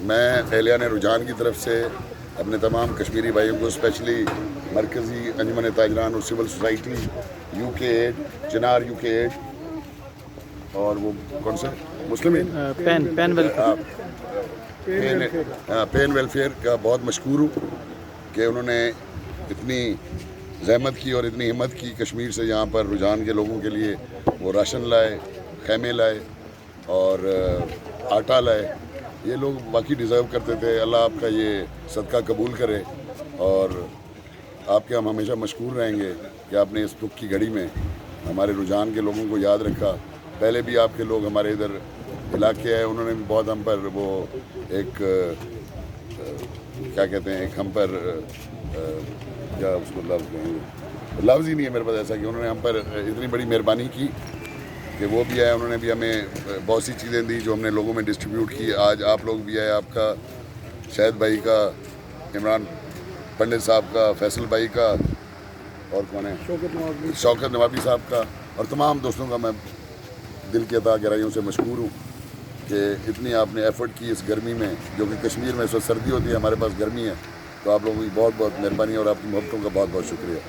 میں اہلیان رجحان کی طرف سے اپنے تمام کشمیری بھائیوں کو اسپیشلی مرکزی انجمن تاجران اور سول سوسائٹی UK8 چنار UK8 اور وہ کون سا مسلم پین ویلفیئر کا بہت مشکور ہوں کہ انہوں نے اتنی زحمت کی اور اتنی ہمت کی کشمیر سے یہاں پر رجحان کے لوگوں کے لیے وہ راشن لائے، خیمے لائے اور آٹا لائے. یہ لوگ باقی ڈیزرو کرتے تھے. اللہ آپ کا یہ صدقہ قبول کرے اور آپ کے ہم ہمیشہ مشکور رہیں گے کہ آپ نے اس دکھ کی گھڑی میں ہمارے رجحان کے لوگوں کو یاد رکھا. پہلے بھی آپ کے لوگ ہمارے ادھر علاقے آئے، انہوں نے بھی بہت ہم پر وہ ایک کیا کہتے ہیں، ایک ہم پر کیا اس کو لفظ ہی نہیں ہے میرے پاس ایسا کہ انہوں نے ہم پر اتنی بڑی مہربانی کی کہ وہ بھی آئے. انہوں نے بھی ہمیں بہت سی چیزیں دی جو ہم نے لوگوں میں ڈسٹریبیوٹ کی. آج آپ لوگ بھی آئے، آپ کا شاہد بھائی کا، عمران پنڈت صاحب کا، فیصل بھائی کا، اور کون ہے، شوکت نوابی صاحب کا، اور تمام دوستوں کا میں دل کی عطا گہرائیوں سے مشکور ہوں کہ اتنی آپ نے ایفرٹ کی اس گرمی میں، جو کہ کشمیر میں اس وقت سردی ہوتی ہے، ہمارے پاس گرمی ہے. تو آپ لوگوں کی بہت بہت مہربانی اور آپ کی محبتوں کا بہت بہت شکریہ.